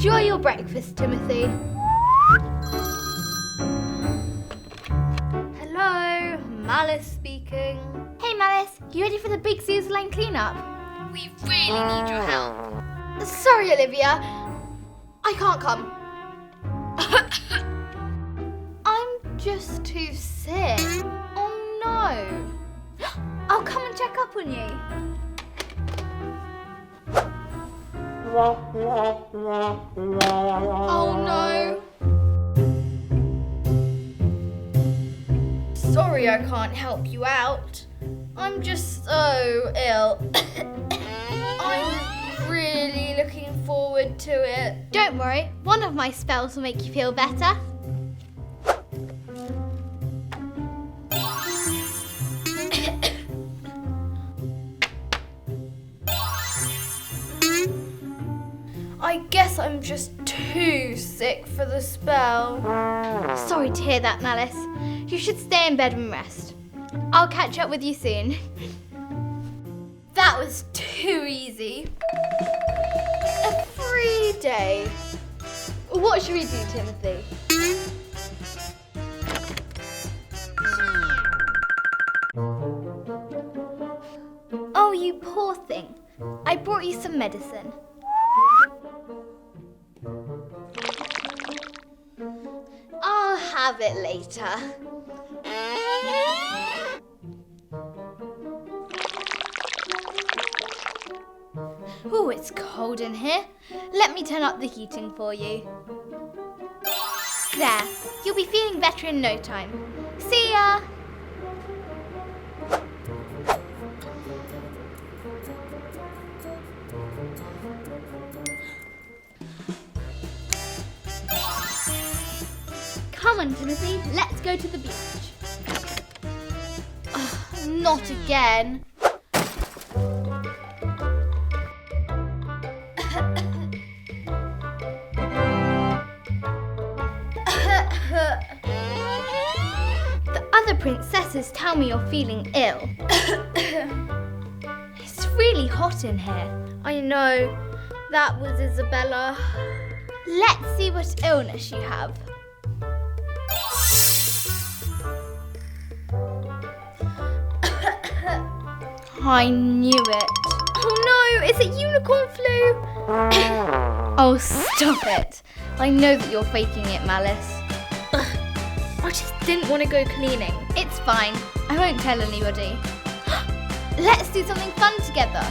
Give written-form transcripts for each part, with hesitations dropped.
Enjoy your breakfast, Timothy. Hello, Malice speaking. Hey Malice, you ready for the big Zuzaa Lane cleanup? We really need your help. Sorry, Olivia. I can't come. I'm just too sick. Oh no. I'll come and check up on you. Oh no. Sorry I can't help you out. I'm just so ill. I'm really looking forward to it. Don't worry, one of my spells will make you feel better. I guess I'm just too sick for the spell. Sorry to hear that, Malice. You should stay in bed and rest. I'll catch up with you soon. That was too easy. A free day. What should we do, Timothy? Oh, you poor thing. I brought you some medicine. I'll have it later. Oh, it's cold in here. Let me turn up the heating for you. There, you'll be feeling better in no time. See ya! Come on, Timothy, let's go to the beach. Not again. The other princesses tell me you're feeling ill. It's really hot in here. I know. That was Isabella. Let's see what illness you have. I knew it. Oh no, is it unicorn flu? Oh, stop it. I know that you're faking it, Malice. I just didn't want to go cleaning. It's fine. I won't tell anybody. Let's do something fun together.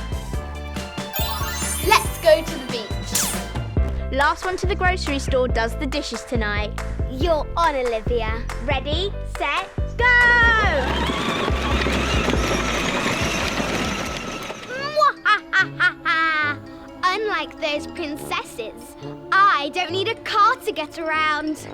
Let's go to the beach. Last one to the grocery store does the dishes tonight. You're on, Olivia. Ready, set, go! Unlike those princesses, I don't need a car to get around.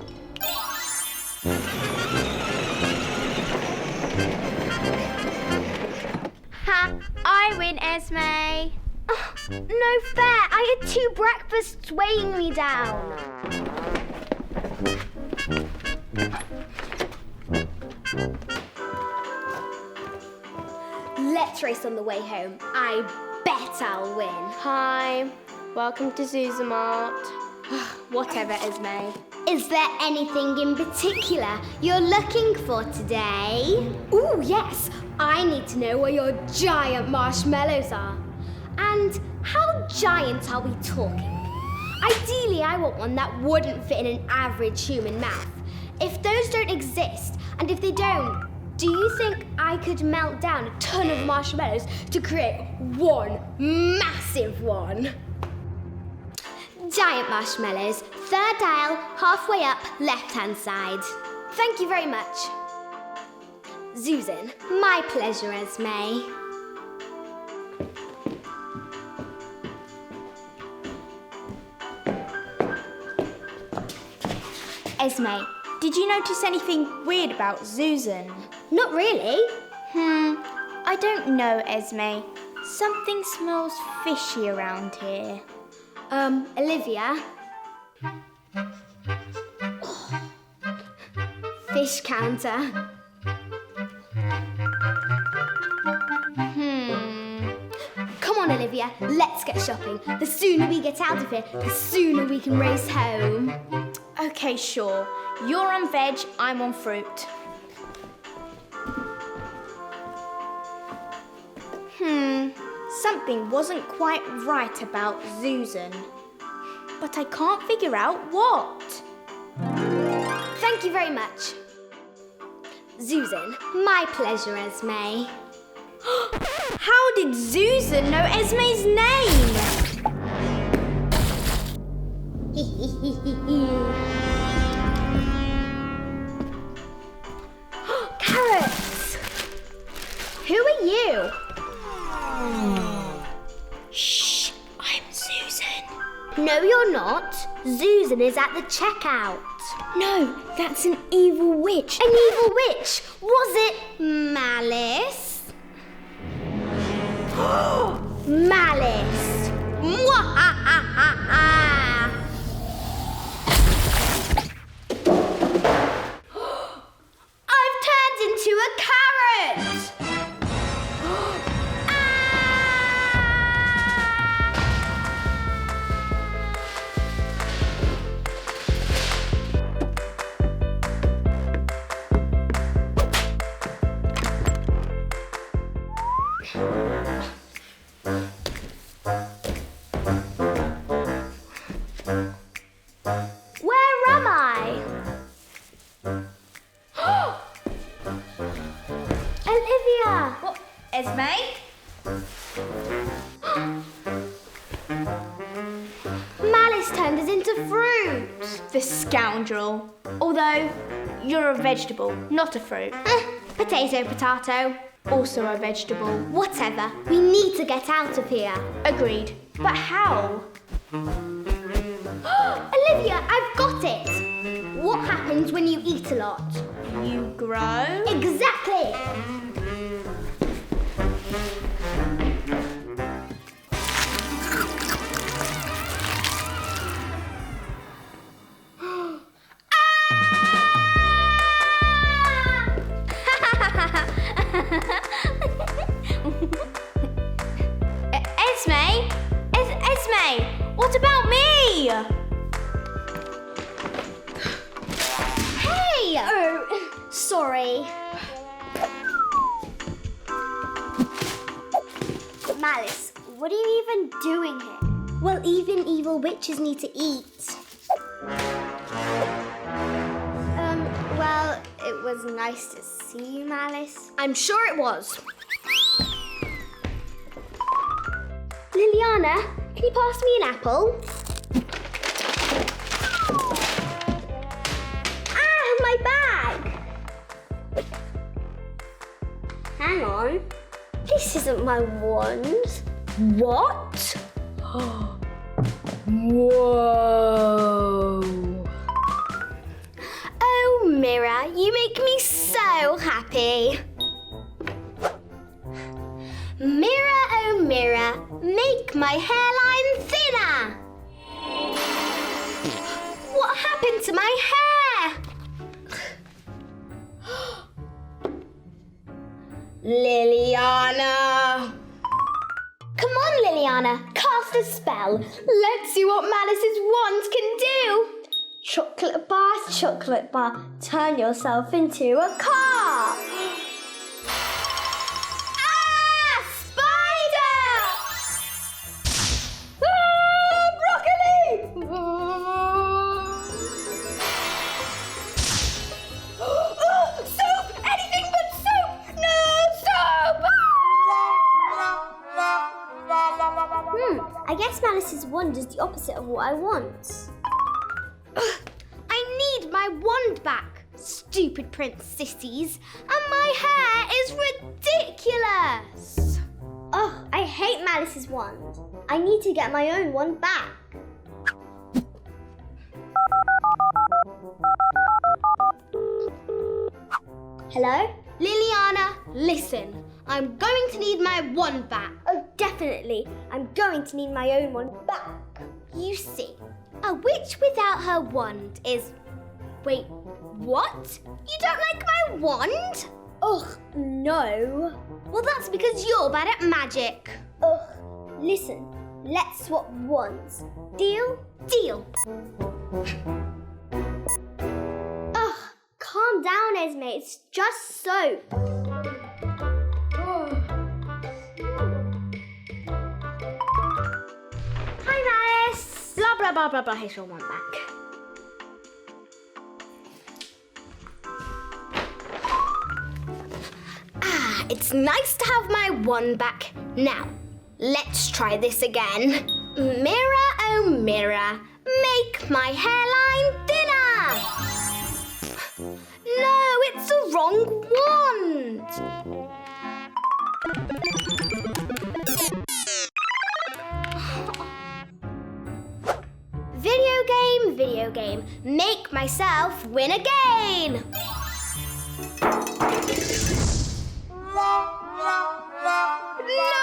Ha! I win, Esme. Oh, no fair. I had 2 breakfasts weighing me down. Let's race on the way home. I bet I'll win. Hi. Welcome to Zuzaa Mart. Whatever, Esme. Is there anything in particular you're looking for today? Ooh, yes. I need to know where your giant marshmallows are. And how giant are we talking? Ideally, I want one that wouldn't fit in an average human mouth. If those don't exist, and if they don't, do you think I could melt down a ton of marshmallows to create one massive one? Giant marshmallows, 3rd aisle, halfway up, left-hand side. Thank you very much. Zuzan, my pleasure, Esme. Esme, did you notice anything weird about Zuzan? Not really. I don't know, Esme. Something smells fishy around here. Olivia? Fish counter. Come on, Olivia, let's get shopping. The sooner we get out of here, the sooner we can race home. Okay, sure. You're on veg, I'm on fruit. Something wasn't quite right about Susan. But I can't figure out what. Thank you very much. Susan, my pleasure, Esme. How did Susan know Esme's name? Carrots! Who are you? Shh, I'm Susan. No, you're not. Susan is at the checkout. No, that's an evil witch. An evil witch? Was it Malice? Malice! Mwahahaha! I've turned into a carrot! Where am I? Olivia! What, Esme? Malice turned us into fruit. The scoundrel. Although, you're a vegetable, not a fruit. Potato, potato. Also a vegetable. Whatever. We need to get out of here. Agreed. But how? Olivia, I've got it. What happens when you eat a lot? You grow? Exactly. Esme, what about me? Hey! Oh, sorry. Malice, what are you even doing here? Well, even evil witches need to eat. Well, it was nice to see you, Malice. I'm sure it was. Liliana, can you pass me an apple? Ah, my bag! Hang on. This isn't my wand. What? Whoa. Oh, Mirror, you make me so happy. Mirror, oh mirror, make my hairline thinner. What happened to my hair? Liliana. Come on, Liliana, cast a spell. Let's see what Malice's wand can do. Chocolate bar, turn yourself into a car. Ah, spider! Ah, broccoli! Soup! Anything but soup! No soup! I guess Malice's wand is the opposite of what I want. I need my wand back, stupid princesses, and my hair is ridiculous. Oh, I hate Malice's wand. I need to get my own wand back. Hello? Liliana, listen. I'm going to need my wand back. Oh, definitely. I'm going to need my own wand back. You see, a witch without her wand is... Wait, what? You don't like my wand? Ugh, no. Well, that's because you're bad at magic. Ugh, Listen, let's swap wands. Deal? Deal. Ugh, calm down, Esme. It's just soap. Hi, Malice. Blah, blah, blah, blah, blah. Here's your wand back. It's nice to have my wand back. Now, let's try this again. Mirror, oh mirror, make my hairline thinner. No, it's the wrong wand. Video game, make myself win again. No!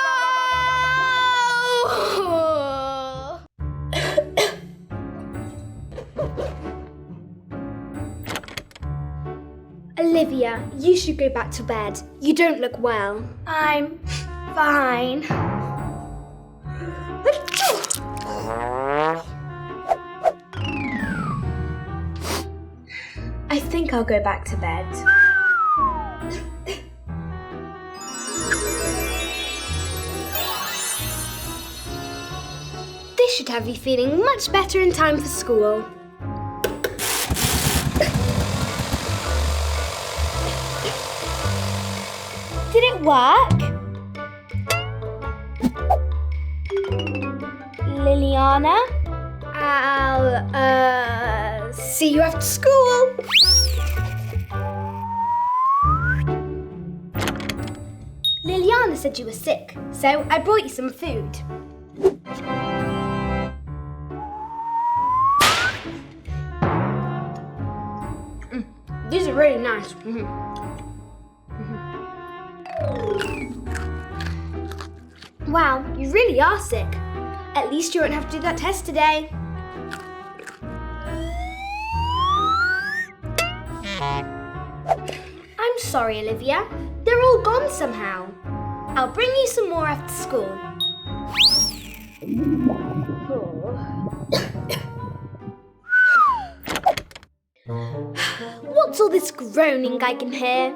Olivia, you should go back to bed. You don't look well. I'm fine. I think I'll go back to bed. This should have you feeling much better in time for school. Did it work? Liliana? I'll, see you after school. Liliana said you were sick, so I brought you some food. These are really nice. Wow, you really are sick. At least you won't have to do that test today. I'm sorry, Olivia. They're all gone somehow. I'll bring you some more after school. What's all this groaning I can hear?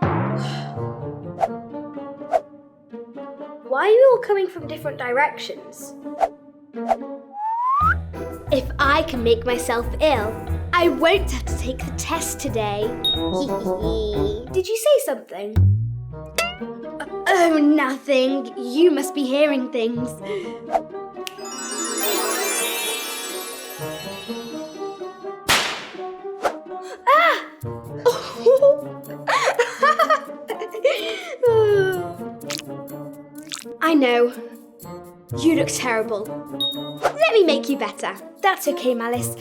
Why are you all coming from different directions? If I can make myself ill, I won't have to take the test today. Did you say something? Oh, nothing. You must be hearing things. Ah! I know. You look terrible. Let me make you better. That's okay, Malice.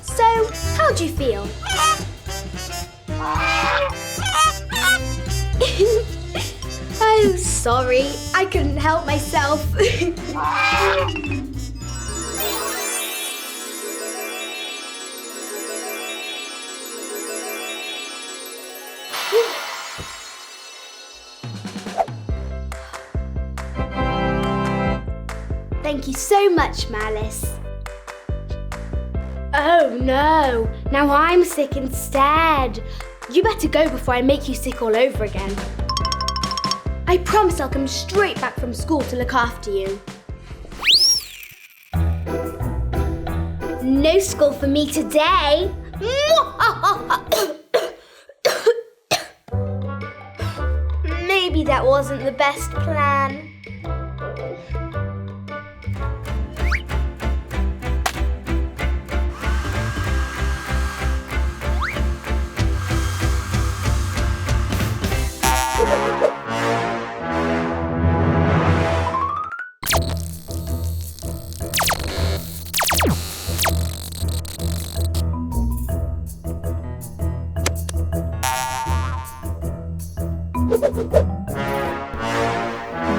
So, how do you feel? Oh, sorry. I couldn't help myself. Thank you so much, Malice. Oh no, now I'm sick instead. You better go before I make you sick all over again. I promise I'll come straight back from school to look after you. No school for me today. Maybe that wasn't the best plan.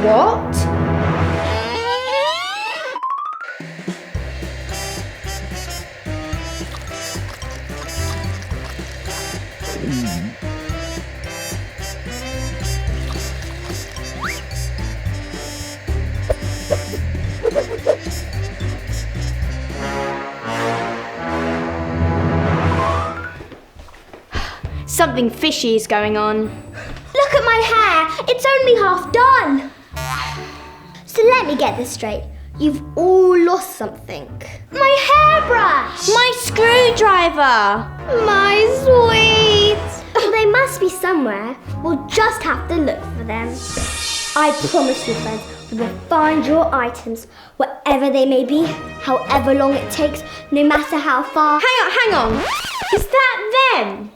What? Something fishy is going on. Look at my hair. It's only half done. So let me get this straight. You've all lost something. My hairbrush. My screwdriver. My sweet. Well, they must be somewhere. We'll just have to look for them. I promise you, friends, we will find your items, wherever they may be, however long it takes, no matter how far. Hang on. Is that them?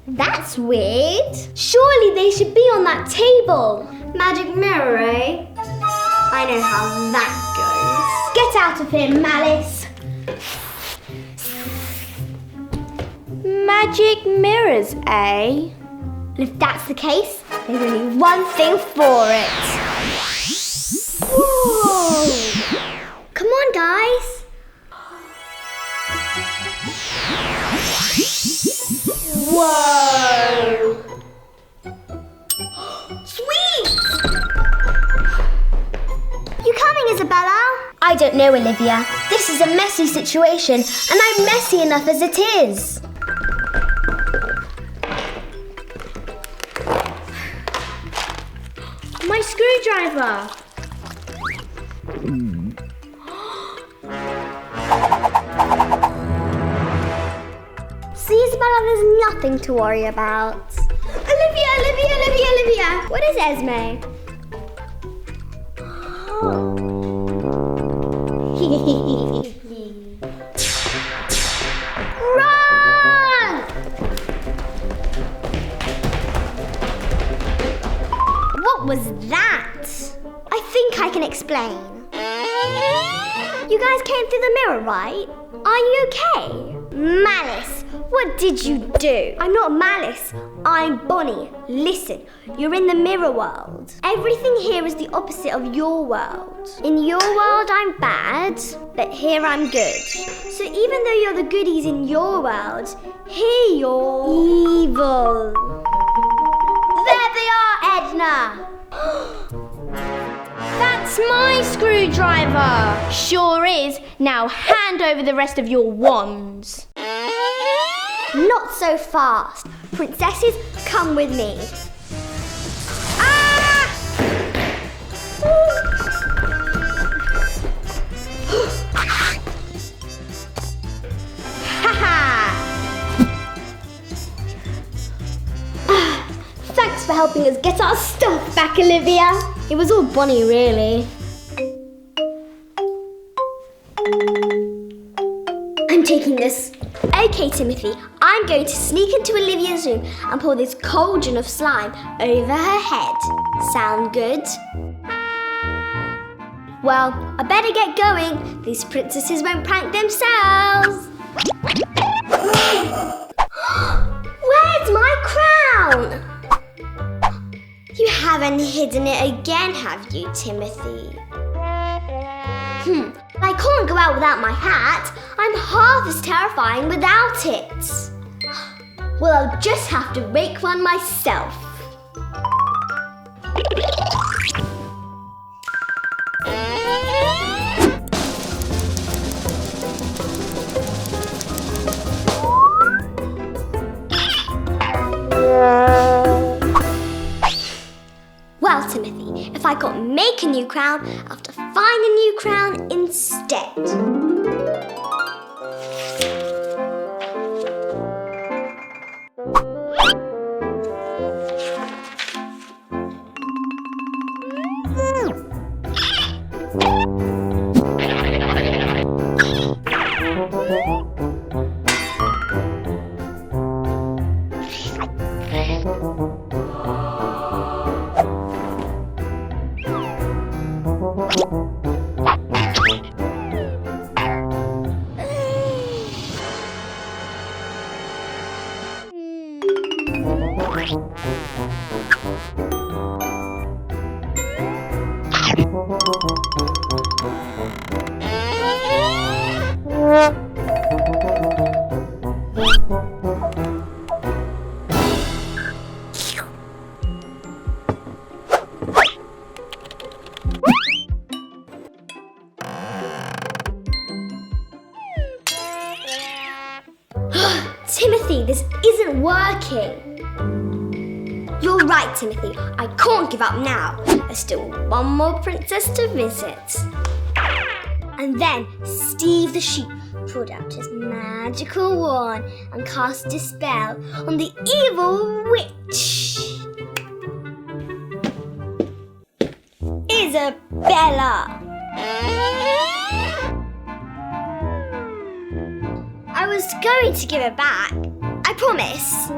That's weird. Surely they should be on that table. Magic mirror, eh? I know how that goes. Get out of here, Malice. Magic mirrors, eh? And if that's the case, there's only one thing for it. Whoa! Come on, guys. Whoa! Sweet! You coming, Isabella? I don't know, Olivia. This is a messy situation, and I'm messy enough as it is. My screwdriver. See, Isabella, there's nothing to worry about. Olivia! What is Esme? Run! What was that? I think I can explain. You guys came through the mirror, right? Are you okay? Malice, what did you do? I'm not Malice, I'm Bonnie. Listen, you're in the mirror world. Everything here is the opposite of your world. In your world, I'm bad, but here I'm good. So even though you're the goodies in your world, here you're evil. There they are, Edna. That's my screwdriver. Sure is. Now hand over the rest of your wands. Not so fast. Princesses, come with me. Ah! Thanks for helping us get our stuff back, Olivia. It was all Bonnie, really. I'm taking this. Okay, Timothy, I'm going to sneak into Olivia's room and pour this cauldron of slime over her head. Sound good? Well, I better get going. These princesses won't prank themselves. Where's my crown? You haven't hidden it again, have you, Timothy? I can't go out without my hat. I'm half as terrifying without it. Well, I'll just have to make one myself. Well, Timothy, if I can't make a new crown, I'll have to find a new crown instead. Timothy, this isn't working. You're right, Timothy. I can't give up now. There's still one more princess to visit. And then Steve the sheep pulled out his magical wand and cast a spell on the evil witch. Isabella! I was going to give it back. I promise.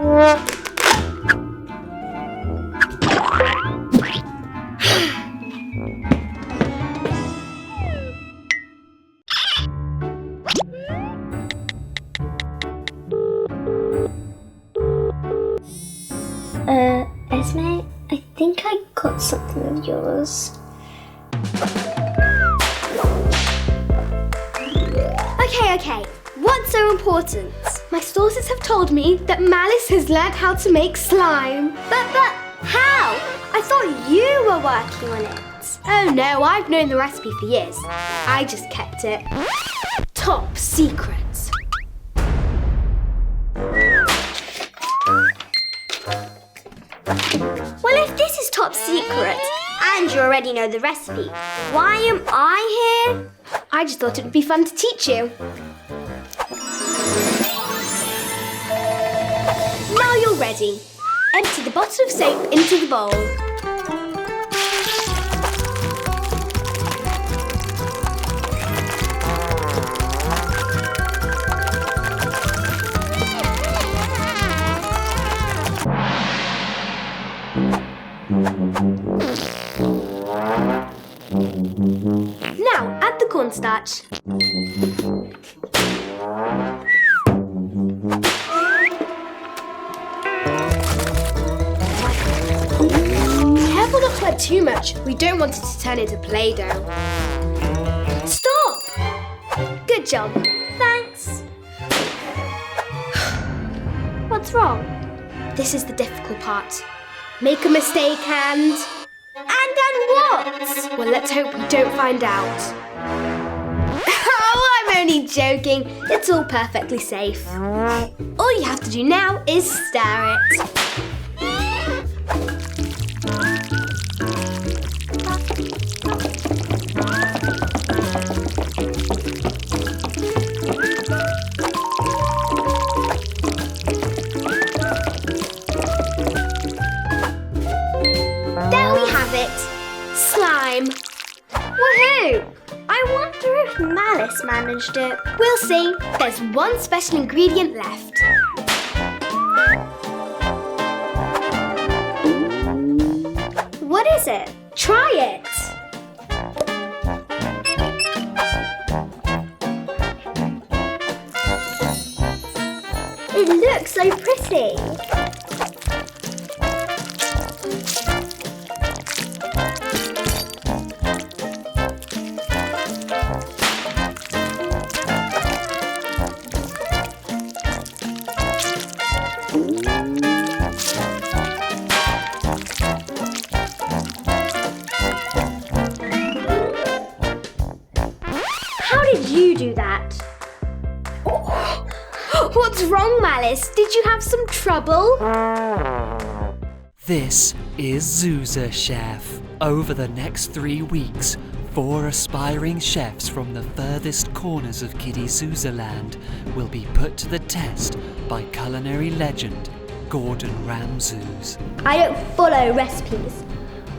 Esme, I think I got something of yours. Okay. What's so important? My sources have told me that Malice has learned how to make slime. But how? I thought you were working on it. Oh no, I've known the recipe for years. I just kept it top secret. Well, if this is top secret and you already know the recipe, why am I here? I just thought it would be fun to teach you. Now you're ready. Empty the bottle of soap into the bowl. Now add the cornstarch. Careful not to add too much. We don't want it to turn into Play-Doh. Stop! Good job. Thanks. What's wrong? This is the difficult part. Make a mistake and then what? well, let's hope we don't find out. Oh, I'm only joking. It's all perfectly safe. All you have to do now is stir it. There we have it. Slime. Woohoo! I wonder if Malice managed it. We'll see. There's one special ingredient left. What is it? Try it. It looks so pretty. How did you do that? What's wrong, Malice? Did you have some trouble? This is Zuzaa Chef. Over the next 3 weeks, 4 aspiring chefs from the furthest corners of Kiddyzuzaa land will be put to the test by culinary legend Gordon Ramsay. I don't follow recipes.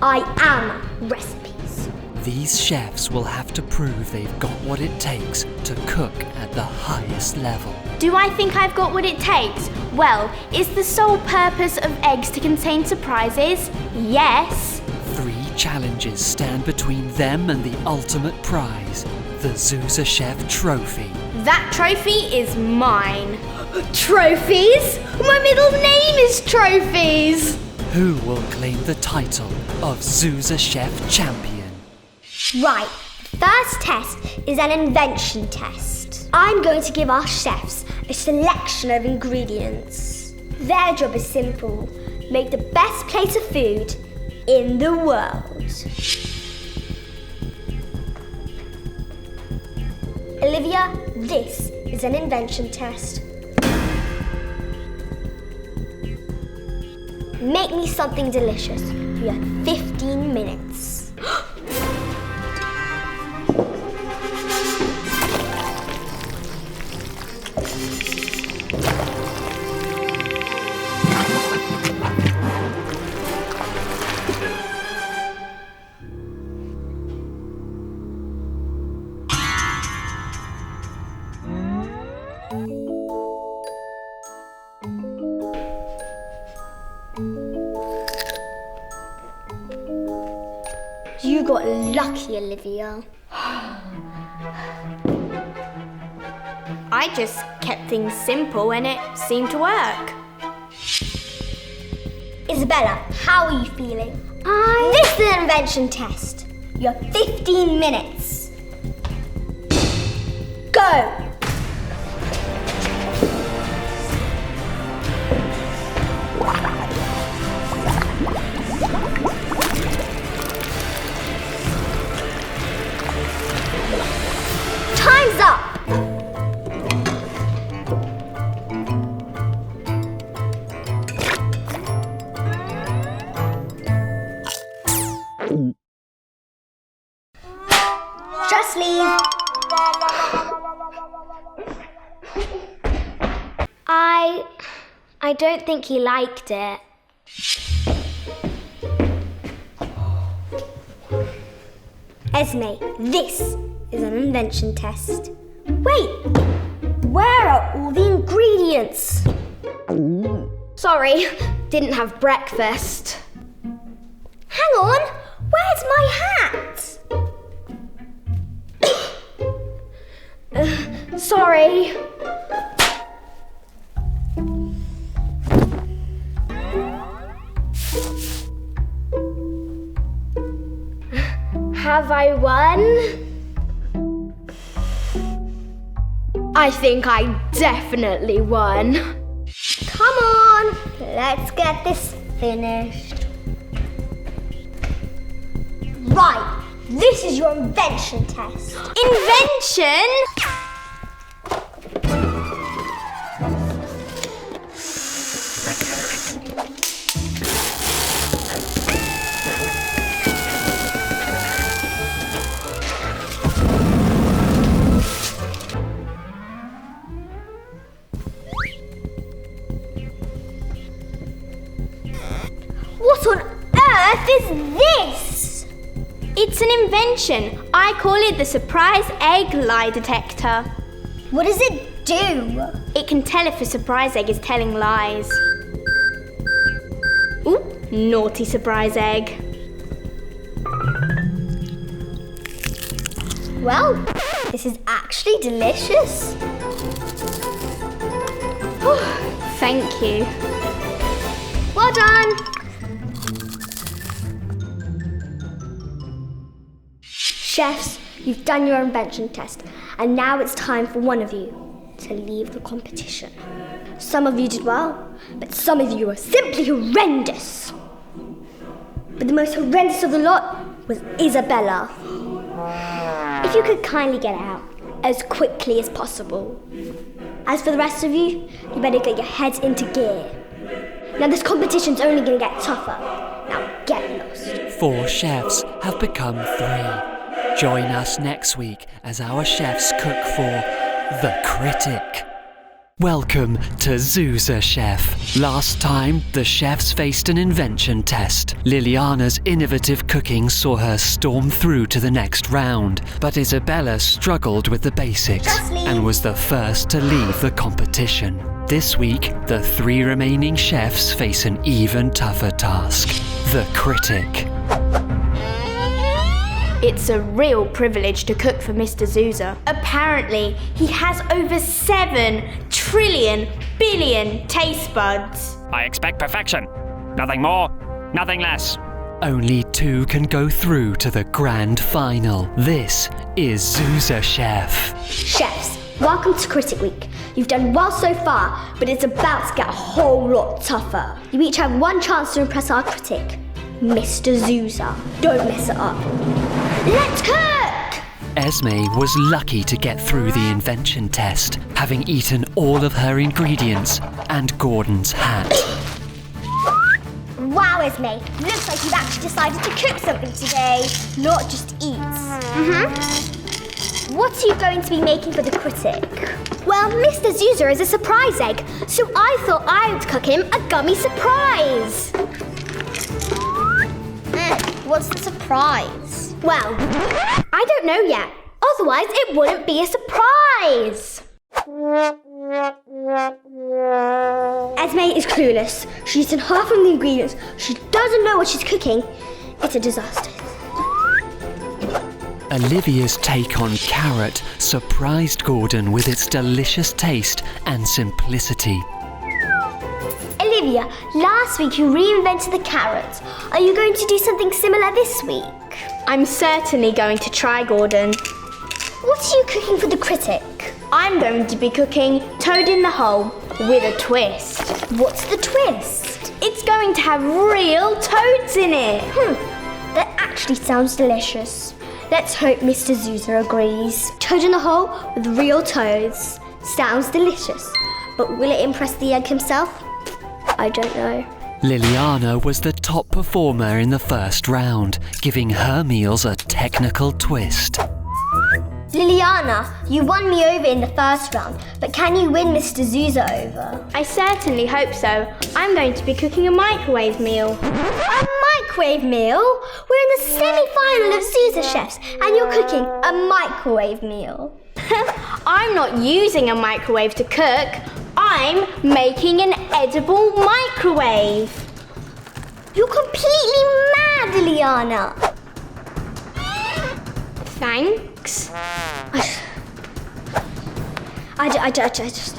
I am recipes. These chefs will have to prove they've got what it takes to cook at the highest level. Do I think I've got what it takes? Well, is the sole purpose of eggs to contain surprises? Yes. 3 challenges stand between them and the ultimate prize, the Zuzaa Chef Trophy. That trophy is mine. Trophies? My middle name is Trophies. Who will claim the title of Zuzaa Chef Champion? Right, the first test is an invention test. I'm going to give our chefs a selection of ingredients. Their job is simple. Make the best plate of food in the world. Olivia, this is an invention test. Make me something delicious. You have 15 minutes. You got lucky, Olivia. I just kept things simple and it seemed to work. Isabella, how are you feeling? This is an invention test. You have 15 minutes. Go! Time's up! Just leave. I don't think he liked it. Esme, this is an invention test. Wait, where are all the ingredients? Sorry, didn't have breakfast. Hang on, where's my hat? Sorry. Have I won? I think I definitely won. Come on, let's get this finished. Right, this is your invention test. Invention? What on earth is this? It's an invention. I call it the surprise egg lie detector. What does it do? It can tell if a surprise egg is telling lies. Ooh, naughty surprise egg. Well, this is actually delicious. Thank you. Well done. Chefs, you've done your invention test, and now it's time for one of you to leave the competition. Some of you did well, but some of you are simply horrendous. But the most horrendous of the lot was Isabella. If you could kindly get out as quickly as possible. As for the rest of you, you better get your heads into gear. Now this competition's only going to get tougher. Now get lost. 4 chefs have become 3. Join us next week as our chefs cook for The Critic. Welcome to Zuzaa Chef. Last time, the chefs faced an invention test. Liliana's innovative cooking saw her storm through to the next round, but Isabella struggled with the basics and was the first to leave the competition. This week, the 3 remaining chefs face an even tougher task. The Critic. It's a real privilege to cook for Mr. Zuzaa. Apparently, he has over 7 trillion billion taste buds. I expect perfection. Nothing more, nothing less. Only 2 can go through to the grand final. This is Zuzaa Chef. Chefs, welcome to Critic Week. You've done well so far, but it's about to get a whole lot tougher. You each have one chance to impress our critic, Mr. Zuzaa. Don't mess it up. Let's cook! Esme was lucky to get through the invention test, having eaten all of her ingredients and Gordon's hat. Esme, looks like you've actually decided to cook something today, not just eat. What are you going to be making for the critic? Well, Mr. Zuzaa is a surprise egg, so I thought I would cook him a gummy surprise. What's the surprise? Well, I don't know yet. Otherwise, it wouldn't be a surprise. Esme is clueless. She's eaten half of the ingredients. She doesn't know what she's cooking. It's a disaster. Olivia's take on carrot surprised Gordon with its delicious taste and simplicity. Olivia, last week you reinvented the carrot. Are you going to do something similar this week? I'm certainly going to try, Gordon. What are you cooking for the critic? I'm going to be cooking toad in the hole with a twist. What's the twist? It's going to have real toads in it. That actually sounds delicious. Let's hope Mr. Zuzaa agrees. Toad in the hole with real toads. Sounds delicious. But will it impress the egg himself? I don't know. Liliana was the top performer in the first round, giving her meals a technical twist. Liliana, you won me over in the first round, but can you win Mr. Zuzaa over? I certainly hope so. I'm going to be cooking a microwave meal. A microwave meal? We're in the semi-final of Zuzaa Chefs, and you're cooking a microwave meal. I'm not using a microwave to cook. I'm making an edible microwave. You're completely mad, Liliana. Thanks. I just...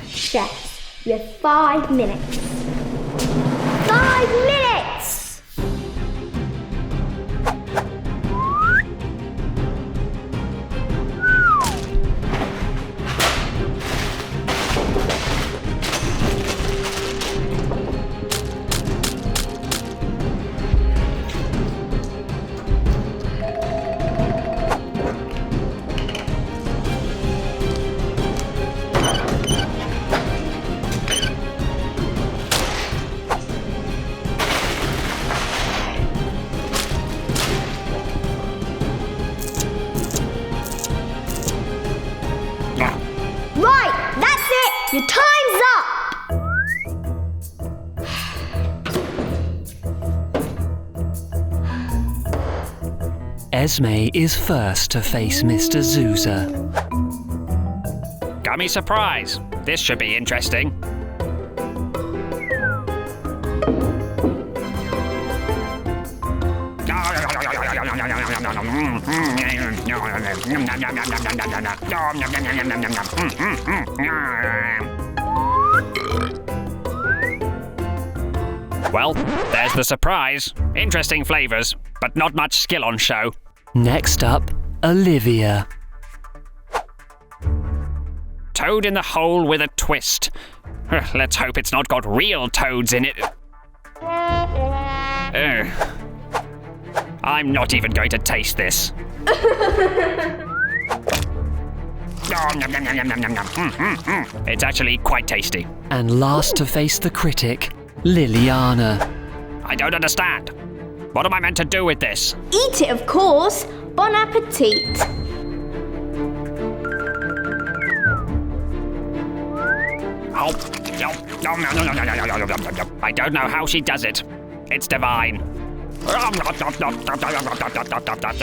Chefs, you have 5 minutes. 5 minutes! Right, that's it! Your time's up! Esme is first to face Mr. Zuzaa. Gummy surprise. This should be interesting. Well, there's the surprise. Interesting flavours, but not much skill on show. Next up, Olivia. Toad in the hole with a twist. Let's hope it's not got real toads in it. I'm not even going to taste this. It's actually quite tasty. And last to face the critic, Liliana. I don't understand. What am I meant to do with this? Eat it, of course. Bon appetit. I don't know how she does it. It's divine.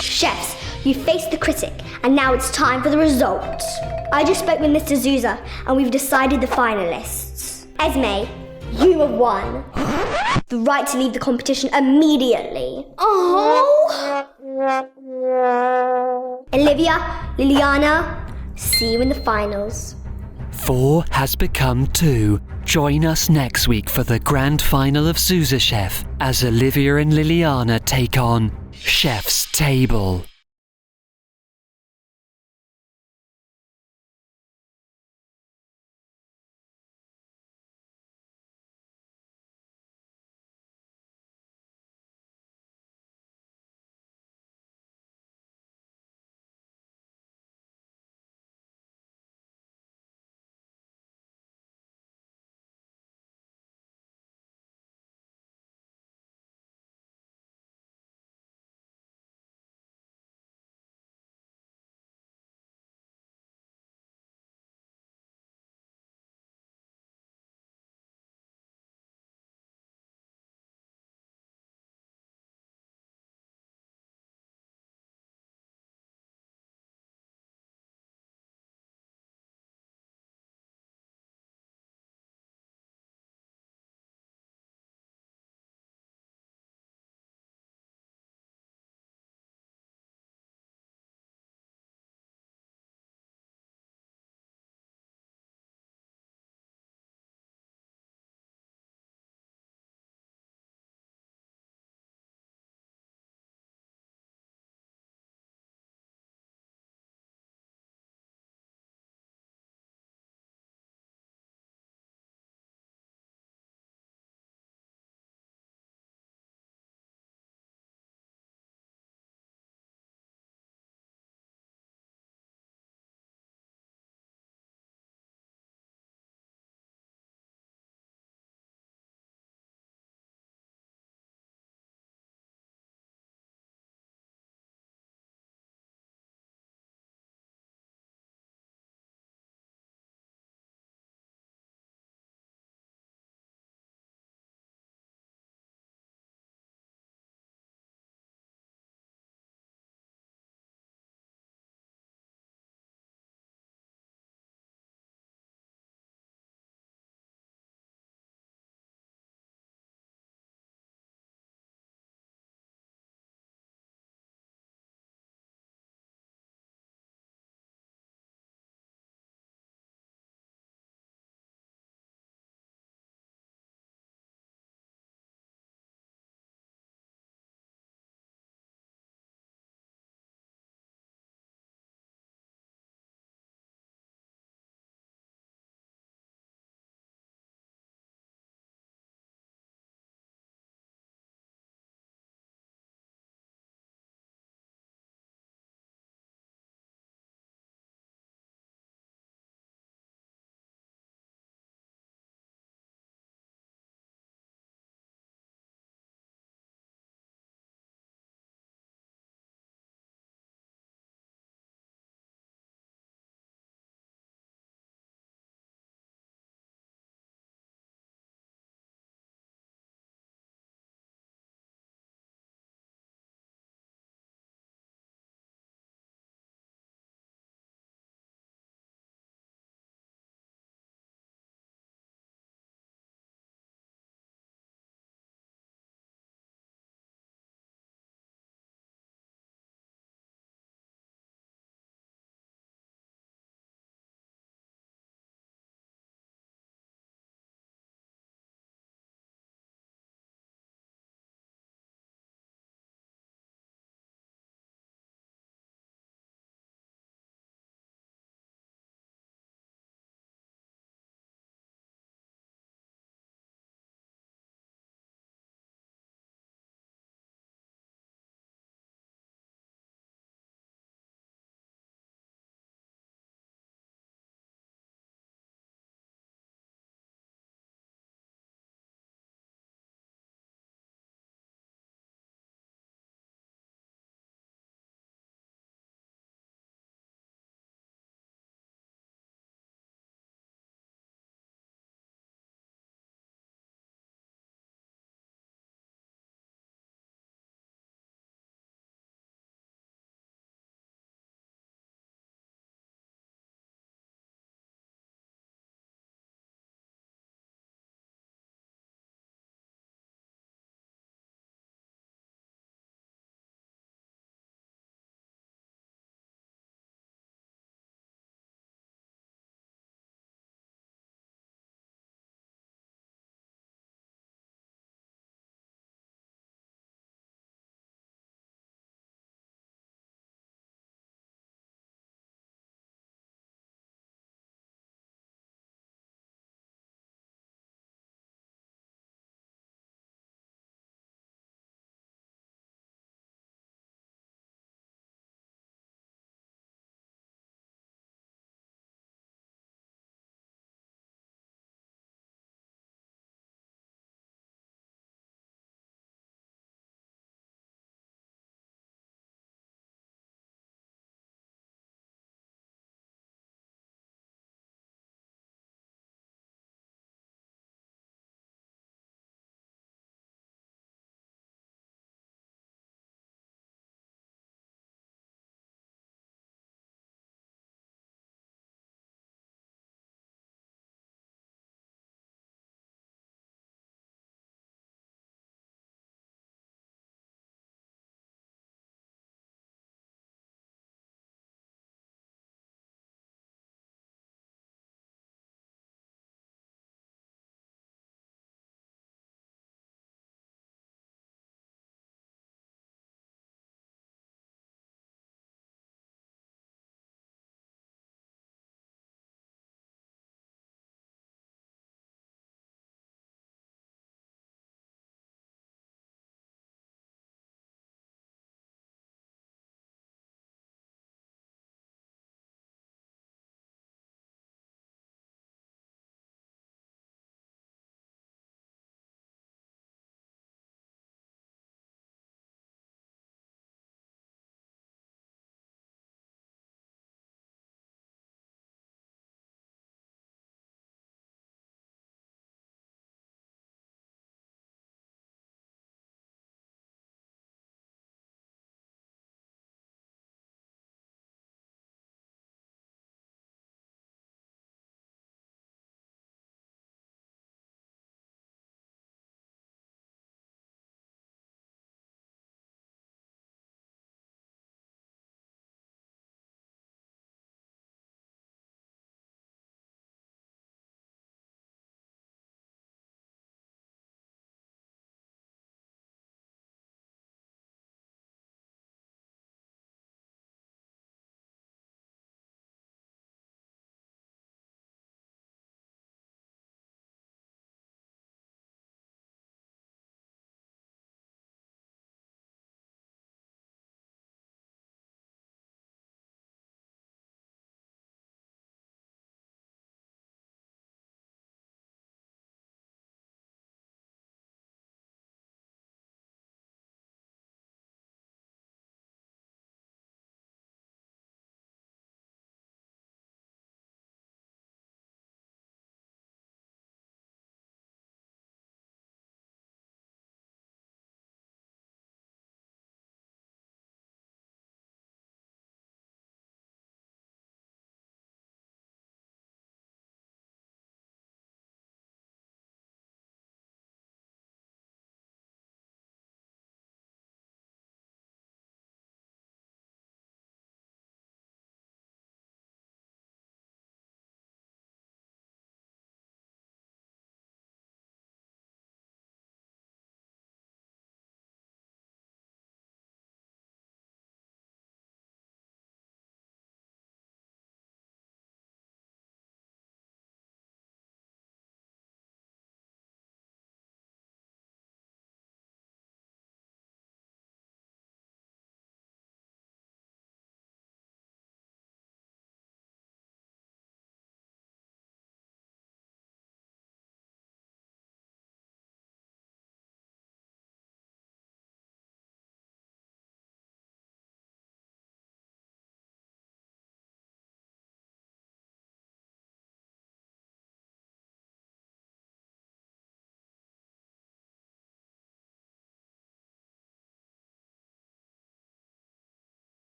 Chefs, you faced the critic, and now it's time for the results. I just spoke with Mr. Zuzaa, and we've decided the finalists. Esme, you have won. The right to leave the competition immediately. Oh! Olivia, Liliana, see you in the finals. 4 has become 2. Join us next week for the grand final of Zuzaa Chef as Olivia and Liliana take on Chef's Table.